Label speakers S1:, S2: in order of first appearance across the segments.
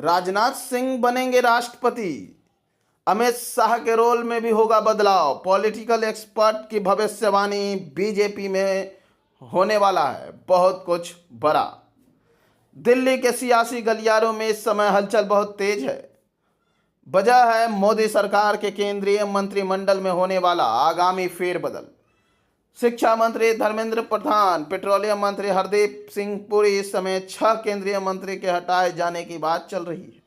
S1: राजनाथ सिंह बनेंगे राष्ट्रपति। अमित शाह के रोल में भी होगा बदलाव। पॉलिटिकल एक्सपर्ट की भविष्यवाणी, बीजेपी में होने वाला है बहुत कुछ बड़ा। दिल्ली के सियासी गलियारों में इस समय हलचल बहुत तेज है। वजह है मोदी सरकार के केंद्रीय मंत्रिमंडल में होने वाला आगामी फेरबदल। शिक्षा मंत्री धर्मेंद्र प्रधान, पेट्रोलियम मंत्री हरदीप सिंह पुरी समेत 6 केंद्रीय मंत्री के हटाए जाने की बात चल रही है।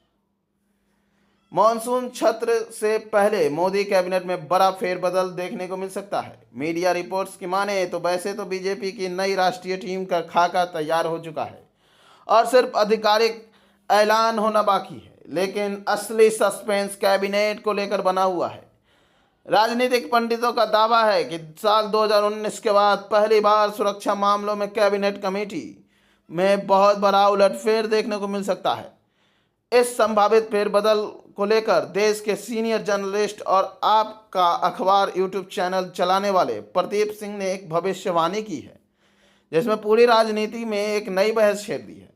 S1: मॉनसून सत्र से पहले मोदी कैबिनेट में बड़ा फेरबदल देखने को मिल सकता है। मीडिया रिपोर्ट्स की माने तो वैसे तो बीजेपी की नई राष्ट्रीय टीम का खाका तैयार हो चुका है और सिर्फ आधिकारिक ऐलान होना बाकी है, लेकिन असली सस्पेंस कैबिनेट को लेकर बना हुआ है। राजनीतिक पंडितों का दावा है कि साल 2019 के बाद पहली बार सुरक्षा मामलों में कैबिनेट कमेटी में बहुत बड़ा उलटफेर देखने को मिल सकता है। इस संभावित फेरबदल को लेकर देश के सीनियर जर्नलिस्ट और आपका अखबार यूट्यूब चैनल चलाने वाले प्रदीप सिंह ने एक भविष्यवाणी की है, जिसमें पूरी राजनीति में एक नई बहस छेड़ दी है।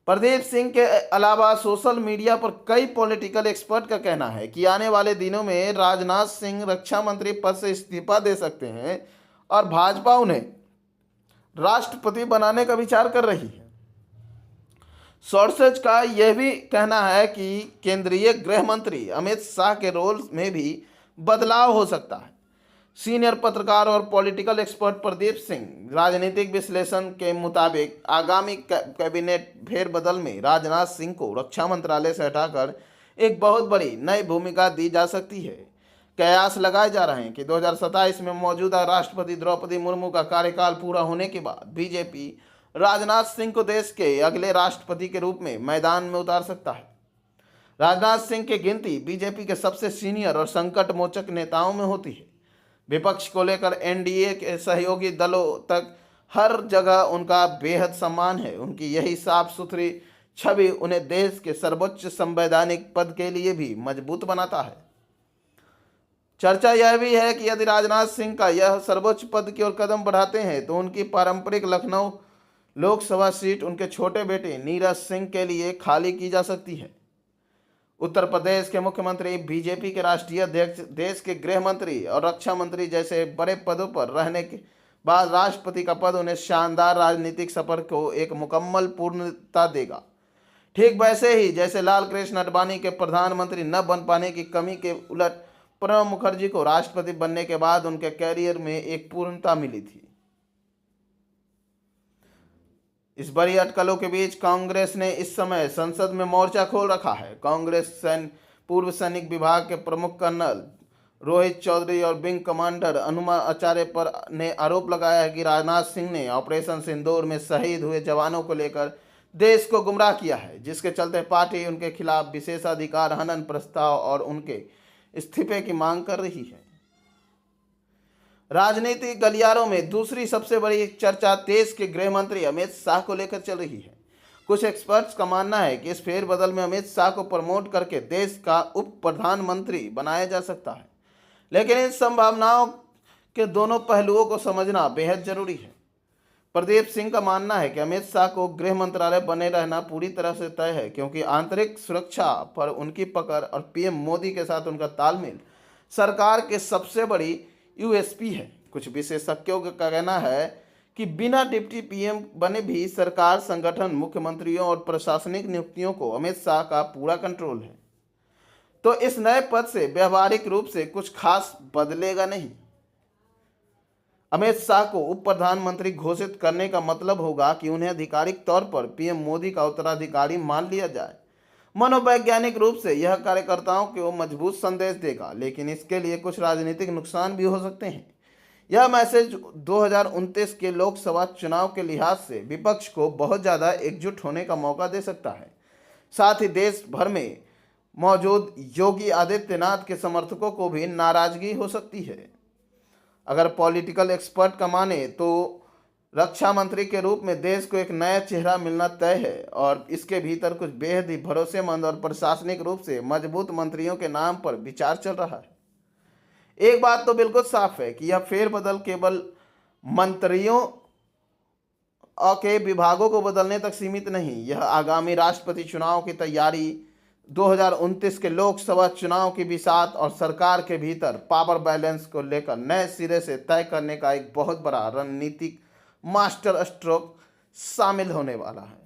S1: प्रदीप सिंह के अलावा सोशल मीडिया पर कई पॉलिटिकल एक्सपर्ट का कहना है कि आने वाले दिनों में राजनाथ सिंह रक्षा मंत्री पद से इस्तीफा दे सकते हैं और भाजपा उन्हें राष्ट्रपति बनाने का विचार कर रही है। सोर्सेज का यह भी कहना है कि केंद्रीय गृह मंत्री अमित शाह के रोल में भी बदलाव हो सकता है। सीनियर पत्रकार और पॉलिटिकल एक्सपर्ट प्रदीप सिंह राजनीतिक विश्लेषण के मुताबिक आगामी कैबिनेट फेरबदल में राजनाथ सिंह को रक्षा मंत्रालय से हटाकर एक बहुत बड़ी नई भूमिका दी जा सकती है। कयास लगाए जा रहे हैं कि 2027 में मौजूदा राष्ट्रपति द्रौपदी मुर्मू का कार्यकाल पूरा होने के बाद बीजेपी राजनाथ सिंह को देश के अगले राष्ट्रपति के रूप में मैदान में उतार सकता है। राजनाथ सिंह की गिनती बीजेपी के सबसे सीनियर और संकट मोचक नेताओं में होती है। विपक्ष को लेकर एनडीए के सहयोगी दलों तक हर जगह उनका बेहद सम्मान है। उनकी यही साफ सुथरी छवि उन्हें देश के सर्वोच्च संवैधानिक पद के लिए भी मजबूत बनाता है। चर्चा यह भी है कि यदि राजनाथ सिंह का यह सर्वोच्च पद की ओर कदम बढ़ाते हैं तो उनकी पारंपरिक लखनऊ लोकसभा सीट उनके छोटे बेटे नीरज सिंह के लिए खाली की जा सकती है। उत्तर प्रदेश के मुख्यमंत्री, बीजेपी के राष्ट्रीय अध्यक्ष, देश के गृह मंत्री और रक्षा मंत्री जैसे बड़े पदों पर रहने के बाद राष्ट्रपति का पद उन्हें शानदार राजनीतिक सफर को एक मुकम्मल पूर्णता देगा। ठीक वैसे ही जैसे लाल कृष्ण आडवाणी के प्रधानमंत्री न बन पाने की कमी के उलट प्रणब मुखर्जी को राष्ट्रपति बनने के बाद उनके कैरियर में एक पूर्णता मिली थी। इस बड़ी अटकलों के बीच कांग्रेस ने इस समय संसद में मोर्चा खोल रखा है। कांग्रेस पूर्व सैनिक विभाग के प्रमुख कर्नल रोहित चौधरी और विंग कमांडर अनुमा आचार्य पर ने आरोप लगाया है कि राजनाथ सिंह ने ऑपरेशन सिंदूर में शहीद हुए जवानों को लेकर देश को गुमराह किया है, जिसके चलते पार्टी उनके खिलाफ विशेषाधिकार हनन प्रस्ताव और उनके इस्तीफे की मांग कर रही है। राजनीतिक गलियारों में दूसरी सबसे बड़ी चर्चा देश के गृह मंत्री अमित शाह को लेकर चल रही है। कुछ एक्सपर्ट्स का मानना है कि इस फेरबदल में अमित शाह को प्रमोट करके देश का उप प्रधानमंत्री बनाया जा सकता है, लेकिन इन संभावनाओं के दोनों पहलुओं को समझना बेहद जरूरी है। प्रदीप सिंह का मानना है कि अमित शाह को गृह मंत्रालय बने रहना पूरी तरह से तय है, क्योंकि आंतरिक सुरक्षा पर उनकी पकड़ और पीएम मोदी के साथ उनका तालमेल सरकार के सबसे बड़ी यूएसपी है। कुछ विशेषज्ञों का कहना है कि बिना डिप्टी पीएम बने भी सरकार संगठन, मुख्यमंत्रियों और प्रशासनिक नियुक्तियों को अमित शाह का पूरा कंट्रोल है। तो इस नए पद से व्यवहारिक रूप से कुछ खास बदलेगा नहीं। अमित शाह को उप प्रधानमंत्री घोषित करने का मतलब होगा कि उन्हें आधिकारिक तौर पर पीएम मोदी का उत्तराधिकारी मान लिया जाए। मनोवैज्ञानिक रूप से यह कार्यकर्ताओं को मजबूत संदेश देगा, लेकिन इसके लिए कुछ राजनीतिक नुकसान भी हो सकते हैं। यह मैसेज 2029 के लोकसभा चुनाव के लिहाज से विपक्ष को बहुत ज़्यादा एकजुट होने का मौका दे सकता है। साथ ही देश भर में मौजूद योगी आदित्यनाथ के समर्थकों को भी नाराजगी हो सकती है। अगर पॉलिटिकल एक्सपर्ट का माने तो रक्षा मंत्री के रूप में देश को एक नया चेहरा मिलना तय है और इसके भीतर कुछ बेहद ही भरोसेमंद और प्रशासनिक रूप से मजबूत मंत्रियों के नाम पर विचार चल रहा है। एक बात तो बिल्कुल साफ है कि यह फेरबदल केवल मंत्रियों के विभागों को बदलने तक सीमित नहीं, यह आगामी राष्ट्रपति चुनाव की तैयारी, 2029 के लोकसभा चुनाव की बिसात और सरकार के भीतर पावर बैलेंस को लेकर नए सिरे से तय करने का एक बहुत बड़ा रणनीतिक मास्टर स्ट्रोक शामिल होने वाला है।